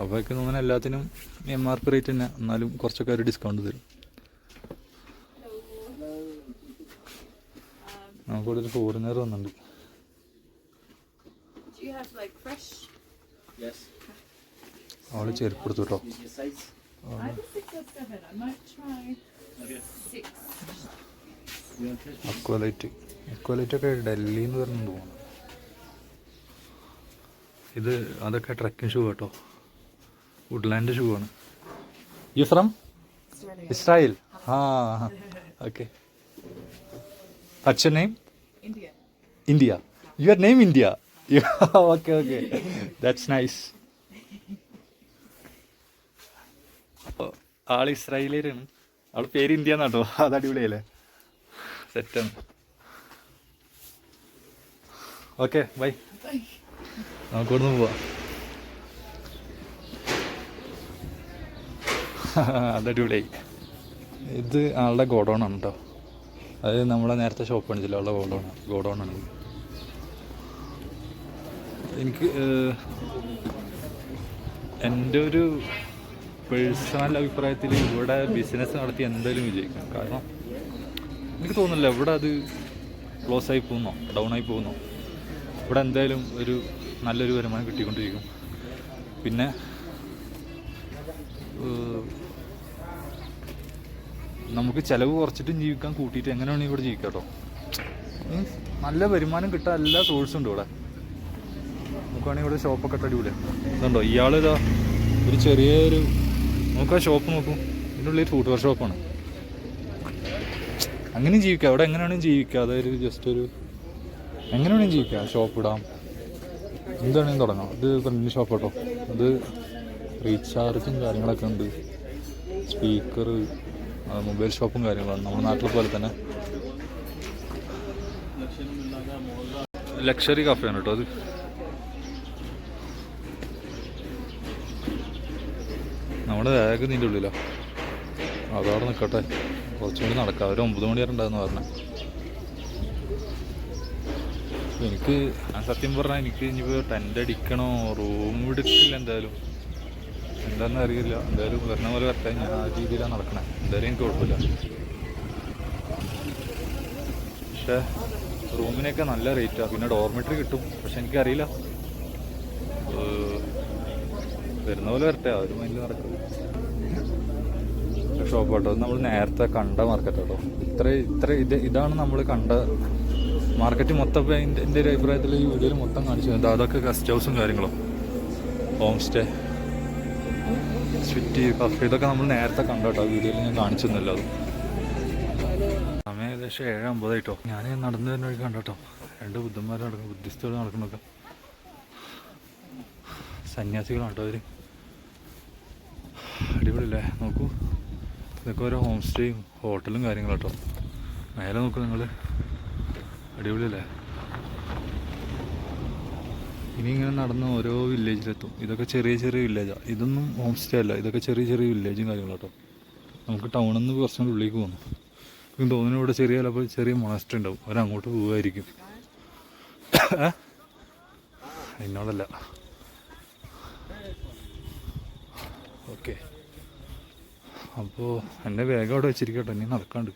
അപ്പോൾ എനിക്ക് തോന്നുന്നു എല്ലാത്തിനും MRP റേറ്റ് തന്നെ, എന്നാലും കുറച്ചൊക്കെ ഒരു ഡിസ്കൗണ്ട് തരും. നമുക്കിവിടെ ഒരു ഫോറിനർ വന്നിട്ടുണ്ട്. അവള് ചെരുപ്പ് എടുത്തു കേട്ടോ. അക്വലൈറ്റ് ഒക്കെ ഡൽഹിയിൽ നിന്ന് വരുന്നു തോന്നുന്നു. ഇത് അതൊക്കെ ട്രക്കിംഗ് ഷൂ കേട്ടോ, വുഡ്ലാൻഡ് ഷൂ ആണ്. You from Israel? ആ okay. What's your name? India. Your name India? Okay. That's nice. ആൾ ഇസ്രായേലിയരാണ്. അവളുടെ പേര് ഇന്ത്യ എന്നാട്ടോ. അത് അടിപൊളിയല്ലേ, സെറ്റാണ്. ഓക്കെ ബൈ, നമുക്ക് ഇവിടുന്ന് പോവാം. അതടിപൊളിയായി. ഇത് ആളുടെ ഗോഡൗണാണ് കേട്ടോ. അത് നമ്മളെ നേരത്തെ ഷോപ്പ് കാണിച്ചില്ല, അവളുടെ ഗോഡൗണാണ്. എനിക്ക് എൻ്റെ ഒരു പേഴ്സണൽ അഭിപ്രായത്തിൽ ഇവിടെ ബിസിനസ് നടത്തി എന്തായാലും വിജയിക്കണം. കാരണം എനിക്ക് തോന്നുന്നില്ല ഇവിടെ അത് ക്ലോസ് ആയി പോകുന്നോ ഡൗൺ ആയി പോകുന്നോ. ഇവിടെ എന്തായാലും ഒരു നല്ലൊരു വരുമാനം കിട്ടിക്കൊണ്ടിരിക്കും. പിന്നെ നമുക്ക് ചിലവ് കുറച്ചിട്ടും ജീവിക്കാൻ, കൂട്ടിയിട്ട് എങ്ങനെ വേണമെങ്കിൽ ഇവിടെ ജീവിക്കാം കേട്ടോ. മീൻസ് നല്ല വരുമാനം കിട്ടാൻ എല്ലാ സോഴ്സും ഉണ്ട് ഇവിടെ. നോക്കുകയാണെങ്കിൽ ഇവിടെ ഷോപ്പൊക്കെ അടിപൊളിയാണ്. ഇതുണ്ടോ ഇയാളിതാ ഒരു ചെറിയൊരു നമുക്ക് ആ ഷോപ്പ് നോക്കൂ, ഇതിൻ്റെ ഉള്ളിൽ ഫുട്വെയർ ഷോപ്പാണ്. അങ്ങനെയും ജീവിക്കാം അവിടെ, എങ്ങനെ വേണമെങ്കിലും ജീവിക്കാം. അതായത് ജസ്റ്റ് ഒരു എങ്ങനെ വേണമെങ്കിലും ജീവിക്കാം. ഷോപ്പ് ഇടാം, എന്താണെങ്കിലും തുടങ്ങാം. ഇത് പ്രിൻ്റ് ഷോപ്പ് കേട്ടോ. ഇത് റീചാർജും കാര്യങ്ങളൊക്കെ ഉണ്ട്, സ്പീക്കർ, മൊബൈൽ ഷോപ്പും കാര്യങ്ങളാണ് നമ്മുടെ നാട്ടിലെ പോലെ തന്നെ. ലക്ഷറി കഫേയാണ് കേട്ടോ അത്. നമ്മുടെ ബാഗ് ഇതിൻ്റെ ഉള്ളിലോ, അതവിടെ നിൽക്കട്ടെ, കുറച്ചും കൂടി നടക്കാം. ഒരു 9 മണി വരെ ഉണ്ടാകുന്ന പറഞ്ഞത്. എനിക്ക് സത്യം പറഞ്ഞാൽ എനിക്ക് ഇനിയിപ്പോൾ ടെൻ്റ് അടിക്കണോ റൂം എടുക്കില്ല എന്തായാലും, എന്താണെന്ന് അറിയില്ല. എന്തായാലും വരുന്ന പോലെ വരട്ടെ, ഞാൻ ആ രീതിയിലാണ് നടക്കണേ. എന്തായാലും എനിക്ക് കുഴപ്പമില്ല. പക്ഷേ റൂമിനൊക്കെ നല്ല റേറ്റാണ്. പിന്നെ ഡോർമെറ്ററി കിട്ടും, പക്ഷെ എനിക്കറിയില്ല. വരുന്ന പോലെ വരട്ടെ, ആ ഒരു മൈൻഡിൽ നടക്കും. ഷോപ്പ് കേട്ടോ, നമ്മൾ നേരത്തെ കണ്ട മാർക്കറ്റ് കേട്ടോ. ഇതാണ് നമ്മൾ കണ്ട മാർക്കറ്റ് മൊത്തം. എൻ്റെ ഒരു അഭിപ്രായത്തിൽ ഈ വീഡിയോയിൽ മൊത്തം കാണിച്ചു തന്നത് അതൊക്കെ ഗസ്റ്റ് ഹൗസും കാര്യങ്ങളും, ഹോം സ്റ്റേ, സ്വിറ്റി, കഫേ, ഇതൊക്കെ നമ്മൾ നേരത്തെ കണ്ട കേട്ടോ. വീഡിയോയിൽ ഞാൻ കാണിച്ചു തന്നില്ല. അത് സമയം ഏകദേശം 7:50 ആയിട്ടോ. ഞാൻ നടന്നു വരുന്ന വഴി കണ്ടോ 2 ബുദ്ധന്മാർ നടക്കുന്നു, ബുദ്ധിസ്റ്റുകൾ നടക്കുന്നൊക്കെ. സന്യാസികളാണ് കേട്ടോ അവർ. അടിപൊളിയല്ലേ, നോക്കൂ. ഇതൊക്കെ ഓരോ ഹോം സ്റ്റേയും ഹോട്ടലും കാര്യങ്ങളും കേട്ടോ. മേലെ നോക്കൂ നിങ്ങൾ, അടിപൊളിയല്ലേ. ഇനി ഇങ്ങനെ നടന്ന് ഓരോ വില്ലേജിലെത്തും. ഇതൊക്കെ ചെറിയ ചെറിയ വില്ലേജാണ്, ഇതൊന്നും ഹോം സ്റ്റേ അല്ല. ഇതൊക്കെ ചെറിയ ചെറിയ വില്ലേജും കാര്യങ്ങളും കേട്ടോ. നമുക്ക് ടൗണിൽ നിന്ന് കുറച്ചും കൂടി ഉള്ളിലേക്ക് പോകുന്നു. എനിക്ക് തോന്നുന്നു ഇവിടെ ചിലപ്പോൾ ചെറിയ മോണസ്റ്റർ ഉണ്ടാവും, അവരങ്ങോട്ട് പോവുമായിരിക്കും. എന്നോടല്ല, ഓക്കെ, അപ്പോൾ എൻ്റെ ബാഗ് അവിടെ വെച്ചിരിക്കട്ടെ, ഇനി നടക്കാണ്ട്.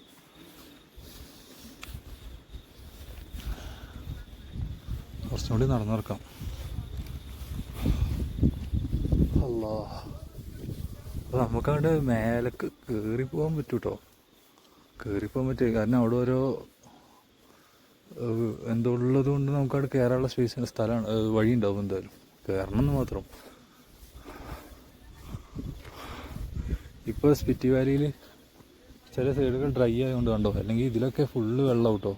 കുറച്ചും കൂടി നടക്കാം. അല്ലാ, അപ്പോൾ നമുക്കവിടെ മേലേക്ക് കയറിപ്പോകാൻ പറ്റും കേട്ടോ. കയറിപ്പോകാൻ പറ്റും, കാരണം അവിടെ ഓരോ എന്തോ ഉള്ളത് കൊണ്ട് നമുക്കവിടെ കയറാനുള്ള സ്പേസ് സ്ഥലമാണ്, വഴി ഉണ്ടാവും. എന്തായാലും കയറണം എന്ന് മാത്രം. ഇപ്പോൾ സ്പിറ്റി വാലിയിൽ ചില സൈഡുകൾ ഡ്രൈ ആയതുകൊണ്ട് കണ്ടോ, അല്ലെങ്കിൽ ഇതിലൊക്കെ ഫുള്ള് വെള്ളം കേട്ടോ.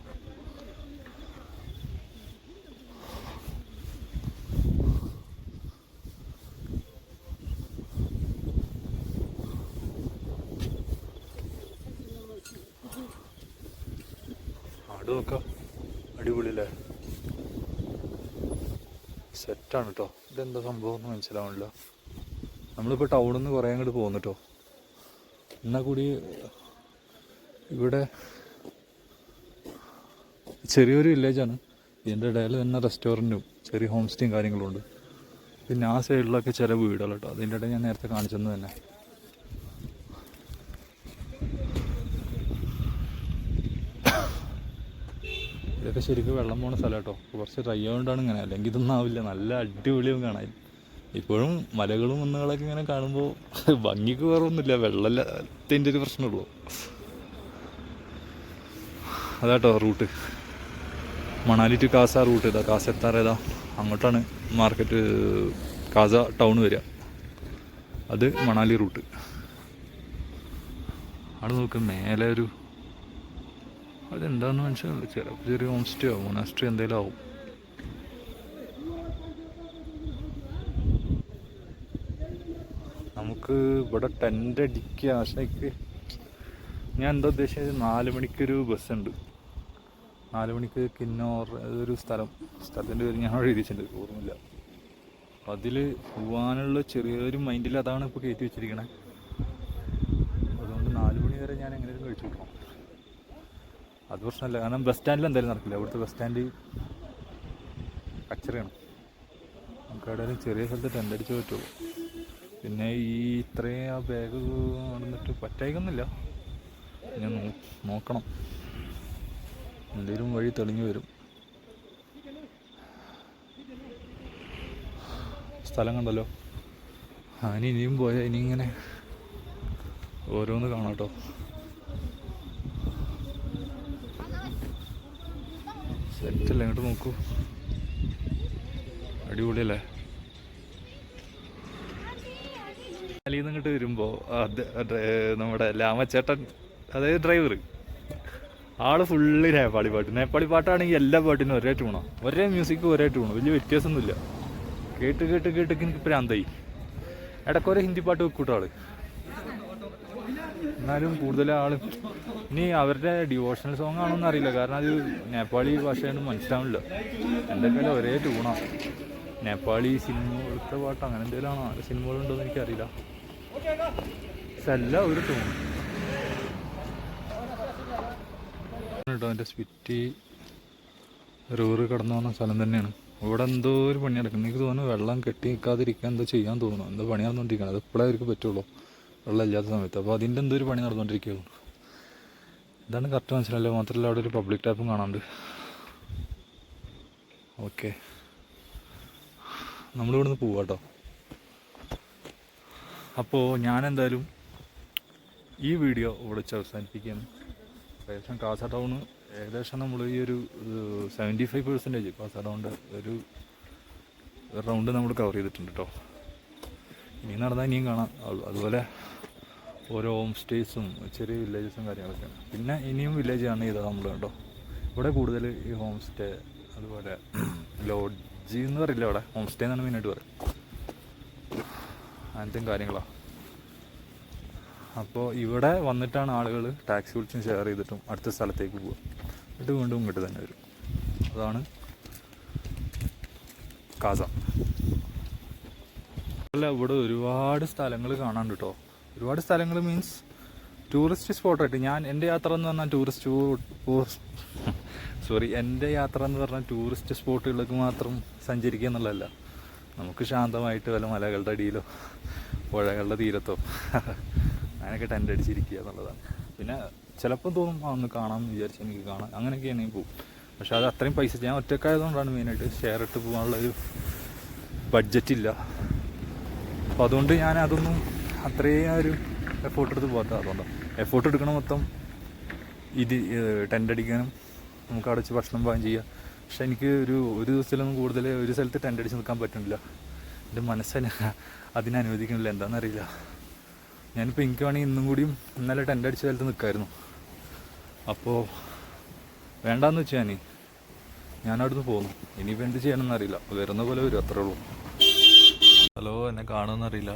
ആട് നോക്കാം, അടിപൊളിയല്ലേ, സെറ്റാണ് കേട്ടോ. ഇതെന്താ സംഭവം എന്ന് മനസ്സിലാവണില്ല. നമ്മളിപ്പോൾ ടൗണിൽ നിന്ന് കുറേ അങ്ങോട്ട് പോകുന്നു കേട്ടോ. എന്നാൽ കൂടി ഇവിടെ ചെറിയൊരു വില്ലേജാണ്. ഇതിൻ്റെ ഇടയിൽ തന്നെ റെസ്റ്റോറൻറ്റും ചെറിയ ഹോം സ്റ്റേയും കാര്യങ്ങളും ഉണ്ട്. പിന്നെ ആ സൈഡിലൊക്കെ ചില വീടുകൾ കേട്ടോ. അതിൻ്റെ ഇടയിൽ ഞാൻ നേരത്തെ കാണിച്ചെന്ന് തന്നെ. ഇതൊക്കെ ശരിക്കും വെള്ളം പോകുന്ന സ്ഥലം കേട്ടോ. കുറച്ച് ഡ്രൈ ആയതുകൊണ്ടാണ് ഇങ്ങനെ, അല്ലെങ്കിൽ ഇതൊന്നും ആവില്ല. നല്ല അടിപൊളിയും കാണാൻ. ഇപ്പോഴും മലകളും കുന്നുകളൊക്കെ ഇങ്ങനെ കാണുമ്പോൾ ഭംഗിക്ക് കുറവൊന്നുമില്ല, വെള്ളത്തിൻ്റെ ഒരു പ്രശ്നമുള്ളൂ. അതാട്ടോ route, Manali to Kaza route. ഇതാ കാസ എത്താറേതാ, അങ്ങോട്ടാണ് മാർക്കറ്റ് കാസ ടൗൺ വരിക. അത് മണാലി റൂട്ട്. അവിടെ നോക്ക് മേലെ ഒരു, അതെന്താണെന്ന് മനസ്സിലാവില്ല. ചിലപ്പോൾ ചെറിയ ഹോം സ്റ്റേയോ മൊനാസ്ട്രി എന്തെങ്കിലും ആവും. നമുക്ക് ഇവിടെ ടെൻ്റ് അടിക്കുക. പക്ഷേ ഞാൻ എന്താ ഉദ്ദേശിച്ചത്, 4 മണിക്കൊരു ബസ്സുണ്ട്. 4 മണിക്ക് കിന്നോർ ഒരു സ്ഥലത്തിൻ്റെ പേര് ഞാൻ അവിടെ എഴുതിയിട്ടുണ്ട്, ഓർമ്മയില്ല. അപ്പം അതിൽ പോകാനുള്ള ചെറിയൊരു മൈൻഡിൽ അതാണ് ഇപ്പോൾ കയറ്റി വെച്ചിരിക്കണേ. അതുകൊണ്ട് 4 മണി വരെ ഞാൻ എങ്ങനെയും കഴിച്ചു കിട്ടണം. അത് പ്രശ്നമല്ല, കാരണം ബസ് സ്റ്റാൻഡിൽ എന്തായാലും നടക്കില്ല. അവിടുത്തെ ബസ് സ്റ്റാൻഡ് കച്ചറയാണ്. നമുക്ക് എവിടെയെങ്കിലും ചെറിയ സ്ഥലത്ത് ടെൻ്റ് അടിച്ച് പറ്റുള്ളൂ. പിന്നെ ഈ ഇത്രയും ആ ബാഗ് നടന്നിട്ട് പറ്റായിക്കൊന്നുമില്ല. ഞാൻ നോക്കണം, എന്തെങ്കിലും വഴി തെളിഞ്ഞു വരും. സ്ഥലം കണ്ടല്ലോ. ഇനിയും പോയാൽ ഇനി ഇങ്ങനെ ഓരോന്ന് കാണാം കേട്ടോ. സെറ്റല്ലേ, ഇങ്ങോട്ട് നോക്കൂ, അടിപൊളിയല്ലേ. മലയിൽ നിന്ന് ഇങ്ങോട്ട് വരുമ്പോൾ നമ്മുടെ ലാമച്ചേട്ടൻ, അതായത് ഡ്രൈവർ, ആള് ഫുള്ള് നേപ്പാളി പാട്ട്. നേപ്പാളി പാട്ടാണെങ്കിൽ എല്ലാ പാട്ടിനും ഒരേ ട്യൂണാണ്, ഒരേ മ്യൂസിക്ക് ഒരേ ട്യൂണ്, വലിയ വ്യത്യാസമൊന്നുമില്ല. കേട്ട് കേട്ട് കേട്ട് എനിക്ക് പ്രാന്തായി. ഇടയ്ക്കൊരു ഹിന്ദി പാട്ട് വെക്കൂട്ടോ ആള്. എന്നാലും കൂടുതൽ ആള് ഇനി അവരുടെ ഡിവോഷണൽ സോങ് ആണോന്ന് അറിയില്ല, കാരണം അത് നേപ്പാളി ഭാഷയൊന്നും മനസ്സിലാവില്ല. എന്തൊക്കെയല്ല ഒരേ ട്യൂണാണ്. നേപ്പാളി സിനിമകളത്തെ പാട്ട് അങ്ങനെ എന്തെങ്കിലും ആണോ, സിനിമകളുണ്ടോയെന്ന് എനിക്കറിയില്ല. എല്ലാം ഒരു ട്യൂൺ കേട്ടോ. എൻ്റെ സ്പിറ്റി റിവർ കടന്നു പോകുന്ന സ്ഥലം തന്നെയാണ്. ഇവിടെ എന്തോ ഒരു പണി നടക്കുന്നത്. എനിക്ക് തോന്നുന്നു വെള്ളം കെട്ടി നിൽക്കാതിരിക്കാൻ എന്തോ ചെയ്യാൻ തോന്നുന്നു. എന്തോ പണി നടന്നുകൊണ്ടിരിക്കുകയാണ്. അത് ഇപ്പോഴേ അവർക്ക് പറ്റുള്ളൂ, വെള്ളം ഇല്ലാത്ത സമയത്ത്. അപ്പോൾ അതിൻ്റെ എന്തോ ഒരു പണി നടന്നുകൊണ്ടിരിക്കുകയുള്ളൂ. ഇതാണ് കറക്റ്റ് മനസ്സിലല്ലോ. മാത്രമല്ല അവിടെ ഒരു പബ്ലിക് ടാപ്പും കാണാനുണ്ട്. ഓക്കെ, നമ്മളിവിടുന്ന് പോവാം കേട്ടോ. അപ്പോൾ ഞാനെന്തായാലും ഈ വീഡിയോ ഇവിടെ വെച്ച് അവസാനിപ്പിക്കുകയാണ്. ഏകദേശം കാസ ടൗണ് ഏകദേശം നമ്മൾ ഈ ഒരു 75% കാസ ടൗണിൻ്റെ ഒരു റൗണ്ട് നമ്മൾ കവർ ചെയ്തിട്ടുണ്ട് കേട്ടോ. ഇനി നടന്നാൽ ഇനിയും കാണാം. അതുപോലെ ഓരോ ഹോം സ്റ്റേസും ചെറിയ വില്ലേജസും കാര്യങ്ങളൊക്കെയാണ്. പിന്നെ ഇനിയും വില്ലേജാണ് ചെയ്തത് നമ്മൾ കേട്ടോ. ഇവിടെ കൂടുതൽ ഈ ഹോം സ്റ്റേ, അതുപോലെ ലോഡ്ജ് എന്ന് പറയില്ല, അവിടെ ഹോം സ്റ്റേ എന്നാണ് മെയിനായിട്ട് പറയുക. അങ്ങനത്തെ കാര്യങ്ങളാണ്. അപ്പോൾ ഇവിടെ വന്നിട്ടാണ് ആളുകൾ ടാക്സി വിളിച്ചും ഷെയർ ചെയ്തിട്ടും അടുത്ത സ്ഥലത്തേക്ക് പോകുക. എന്നിട്ട് വീണ്ടും ഇങ്ങോട്ട് തന്നെ വരും. അതാണ് കാസ. അല്ല, ഇവിടെ ഒരുപാട് സ്ഥലങ്ങൾ കാണാനുണ്ട് കേട്ടോ. ഒരുപാട് സ്ഥലങ്ങൾ മീൻസ് ടൂറിസ്റ്റ് സ്പോട്ടായിട്ട്. എൻ്റെ യാത്ര എന്ന് പറഞ്ഞാൽ എൻ്റെ യാത്ര എന്ന് പറഞ്ഞാൽ ടൂറിസ്റ്റ് സ്പോട്ടുകളിലേക്ക് മാത്രം സഞ്ചരിക്കുക എന്നുള്ളതല്ല. നമുക്ക് ശാന്തമായിട്ട് വല്ല മലകളുടെ അടിയിലോ പുഴകളുടെ തീരത്തോ അങ്ങനെയൊക്കെ ടെൻ്റ് അടിച്ചിരിക്കുക എന്നുള്ളതാണ്. പിന്നെ ചിലപ്പോൾ തോന്നും ഒന്ന് കാണാമെന്ന് വിചാരിച്ച് എനിക്ക് കാണാം, അങ്ങനെയൊക്കെയാണെങ്കിൽ പോകും. പക്ഷെ അത് അത്രയും പൈസ, ഞാൻ ഒറ്റക്കായതുകൊണ്ടാണ് മെയിനായിട്ട് ഷെയർ ഇട്ട് പോകാനുള്ളൊരു ബഡ്ജറ്റില്ല. അപ്പോൾ അതുകൊണ്ട് ഞാൻ അതൊന്നും അത്രയും ഒരു എഫോർട്ട് എടുത്ത് പോകാത്ത. അതുകൊണ്ടാണ് എഫോർട്ട് എടുക്കണം മൊത്തം ഇത് ടെൻ്റ് അടിക്കാനും നമുക്ക് അവിടെ വെച്ച് ഭക്ഷണം പാകം ചെയ്യുക. പക്ഷെ എനിക്ക് ഒരു ദിവസത്തിലൊന്നും കൂടുതൽ ഒരു സ്ഥലത്ത് ടെൻ്റ് അടിച്ച് നിൽക്കാൻ പറ്റുന്നില്ല. എൻ്റെ മനസ്സിനെ അതിനനുവദിക്കുന്നില്ല, എന്താണെന്നറിയില്ല. ഞാനിപ്പോൾ എനിക്ക് വേണമെങ്കിൽ ഇന്നും കൂടിയും ഇന്നലെ ടെൻ്റ് അടിച്ച സ്ഥലത്ത് നിൽക്കായിരുന്നു. അപ്പോൾ വേണ്ടാന്ന് വെച്ചാൽ ഞാനവിടുന്ന് പോന്നു. ഇനിയിപ്പോൾ എന്ത് ചെയ്യണമെന്ന് അറിയില്ല, വരുന്ന പോലെ വരും, അത്രേ ഉള്ളൂ. ഹലോ, എന്നെ കാണുമെന്നറിയില്ല,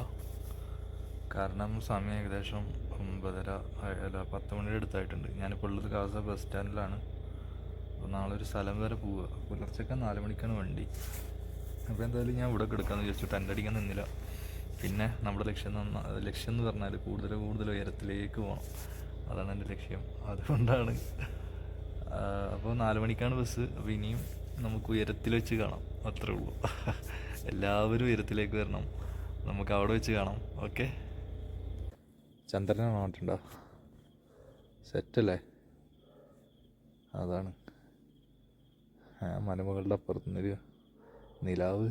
കാരണം സമയം ഏകദേശം 10 മണിയുടെ അടുത്തായിട്ടുണ്ട്. ഞാനിപ്പോൾ ഉള്ളത് കാസ ബസ് സ്റ്റാൻഡിലാണ്. അപ്പോൾ നാളെ ഒരു സ്ഥലം വരെ പോവുക. പുലർച്ചയ്ക്ക് 4 മണിക്കാണ് വണ്ടി. അപ്പോൾ എന്തായാലും ഞാൻ ഇവിടെ കിടക്കാമെന്ന് വിചാരിച്ചു, ടെൻ്റ് അടിക്കാൻ നിന്നില്ല. പിന്നെ നമ്മുടെ ലക്ഷ്യം എന്ന് പറഞ്ഞാൽ കൂടുതൽ ഉയരത്തിലേക്ക് പോകണം, അതാണ് എൻ്റെ ലക്ഷ്യം. അതുകൊണ്ടാണ് അപ്പോൾ 4 മണിക്കാണ് ബസ്. അപ്പോൾ ഇനിയും നമുക്ക് ഉയരത്തിൽ വെച്ച് കാണാം, അത്രേ ഉള്ളൂ. എല്ലാവരും ഉയരത്തിലേക്ക് വരണം, നമുക്ക് അവിടെ വെച്ച് കാണാം. ഓക്കെ, ചന്ദ്രനാണ് മാറ്റണ്ട, സെറ്റല്ലേ? അതാണ് മലമുകളുടെ അപ്പുറത്തുനിന്നൊരു നിലാവ്,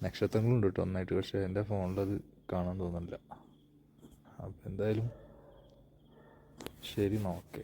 നക്ഷത്രങ്ങളുണ്ട് കേട്ടോ ഒന്നായിട്ട്. പക്ഷേ എൻ്റെ ഫോണിലത് കാണാൻ തോന്നുന്നില്ല. അപ്പോൾ എന്തായാലും ശരി, ഓക്കെ.